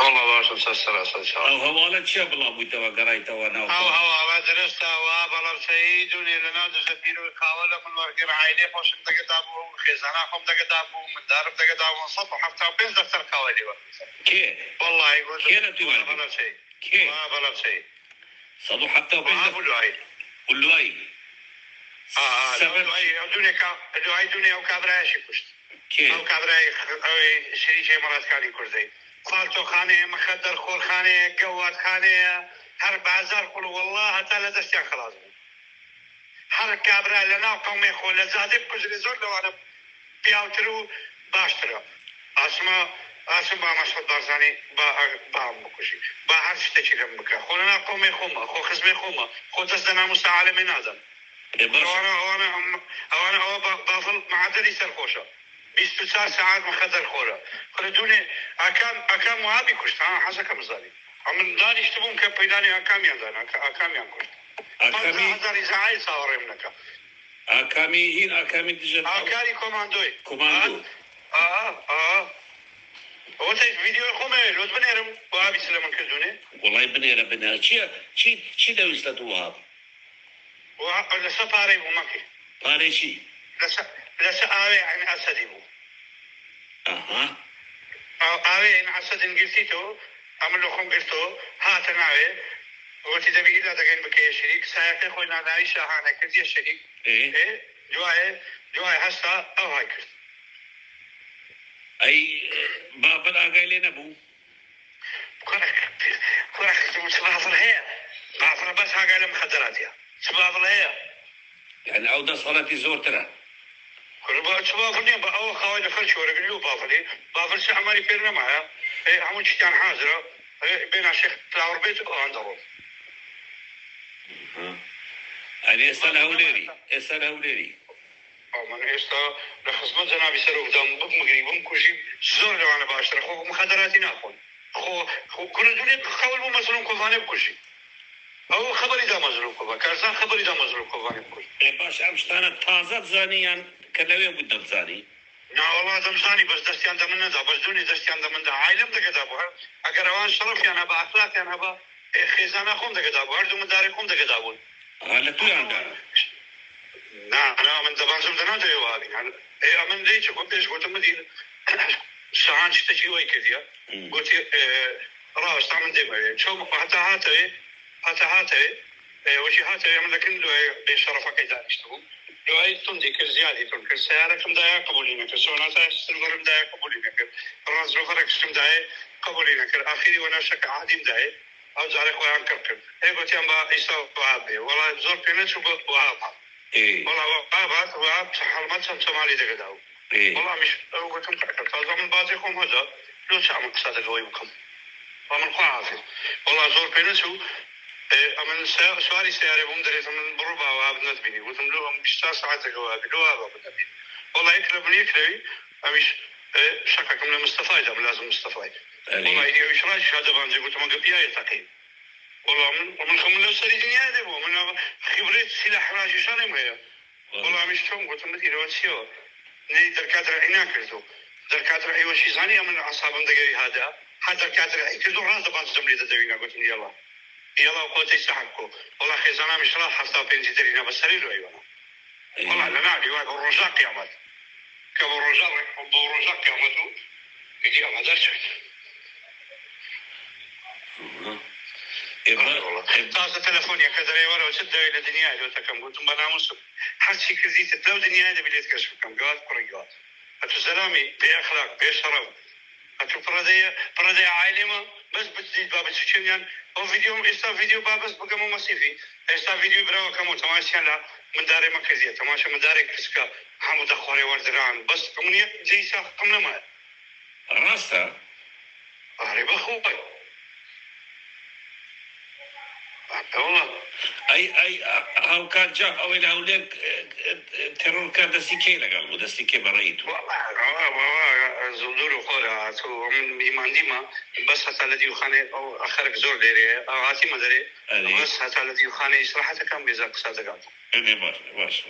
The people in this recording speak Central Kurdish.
والله باشم سلسلة إن شاء الله. أو هوالة شبلا بيتوا قريتوا أنا. هو درسته وابلر سعيد ولنا دزتيرو خاوله من ورقة عائلة خوش دقدابو خزانة خم دقدابو من دارب دقدابو صف حتى بين دفتر خاولي كي والله يقول كي نتوما وابلر سعيد كي وابلر سعيد صدو حتى بين كله أي سبب أي دنيا وكابراش كشت كي أو كابراي شيء مرات كاري كردي فالتو خانه مخدر خور خانه قوات خانه هر بازار قولوا والله حتى لا دستيان خلاص هر كابرا لنا قومي خول زاده بكجري زور لو انا بياوترو باشترا اسما ما مسعود بارزاني با بكشي با هر شتي لم بك خولنا قومي خوما خو خزمي خوما خو دزنا مساعله من هذا انا بافل معدلي سرخوشه 24 ساعات مخدر خوره خلدوني اكام وهابي كشت حسك مزالي عم داني يشتبون كبيداني اكام يندان اكام ينكشت أكامي هزار إزاعي صاروا منك أكامي هين أكامي دجال أكاري كوماندوي كوماندو هو تيجي فيديو خمه لوز بنيرم وابي سلام كردوني والله بنيرة شي دوز لدوها ولسه باري وماكي باري شي لسه آوي عن أسد بو أها آوي عن أسد إنجلتيتو عملوا خم قلتو هاتن آوي وقتی دبی ایلا دگین بکی شریک سایت خوی نادری شاهانه کردی شریک جوای هستا او های کرد أي بابل أقايل نبو كورك سبافل هي بافل بس هاقال مخدراتيا سبافل هي يعني أو صلاتي زور ترى سبافل نيم او خواهي دخل شو رجلو بافل سعمالي فيرنا معها عمو جتان حاضرة بين الشيخ تلاور بيت او عندهم يعني اسأل هوليري من استا لخدمت جنابی سر دام مغربم کجی زور جوانه باشتر خو مخدراتی ناخون خو كل دنیا خبر مو مظلوم کوفانه بکشی او خبری دا مظلوم کوفا کارزان خبری دا مظلوم کوفانه بکشی باش امشتانه تازه زانیان کلوی بود زانی نه والله دمزانی بس دستیان دمن دا بس دونی دستیان دمن دا عائلم دگه دا بو اگر اوان شرف یعنی با اخلاق یعنی با خزانه خوم دگه دا بو هر دو مدار خوم دگه دا بو غلطو عندنا أنا من زمان زمان ده يوالي يعني من ليش قلت إيش قلت مدير ساعات شتى ويا كذا قلت راس تعمل دم شو حتى هاتي وشي هاتي يعمل لك إنه بشرفه كذا يشتغل لو أي تندي كزيادة تنكر سعرك كم دايا قبولينك كسونا سلفر دايا قبولينك الرز لفرك كم دايا قبولينك آخري وانا شك عادي دايا أو زاري خويا كركب قلت يا ما يسوي وعبي والله زور بينات شو وعبها والله وعب حلمت سمالي دقداو والله مش قلت لكم تازم من بعضكم هذا لو سامع قصاد قوي بكم ومن قاعد والله زور بينسو من سواري سيارة بمدرس من بربع وعب نتبيني قلت لهم مش ساعات جواب جواب بنتبين والله يكرم مش شكك من مصطفى ده لازم مصطفى والله يدي مش راجع هذا بانجي قلت ما قبيا يتقين والله من خم لو سري دنيا ده من خبرة سلاح راجع شانه ما والله مش توم قلت مدير وسيو ني دركاتره عينا كردو دركاتره اي وشي زاني من اعصابم دغري هذا حتى دركاتره اي كردو راس بعض زملي دزوينا قلت يلا قلت يستحقوا والله خزانه مش راح حتى بينزي درينا بسري له ايوه والله لا نعرف الرزاق قيامت كبر الرزاق قيامته يجي ما درش تازه تلفوني كذا ورا وسد الى الدنيا لو تكم قلت بناموس حد شي كزيت لو دنيا ده بليت كشف كم قال قريات اتو سلامي باخلاق بشرف اتو برادي عائلمه بس بتزيد باب السوشيال او فيديو بابس بقى مصيفي استا فيديو براو كم تماشي لا من دار مركزيه تماشي من دار كسكا حمد اخوري وردران بس كمنيه زي ساق كم ما راستا قريب اخوي والله اي هاو كان جاب او الى هوليك ترور كان دستيكي لقلبو دستيكي بريتو والله زندور وخورا تو من بيمان ديما بس حتى الذي يخاني او اخرك زور ديري او عاتي مدري بس حتى الذي يخاني صراحه كان بيزاق صادقات باش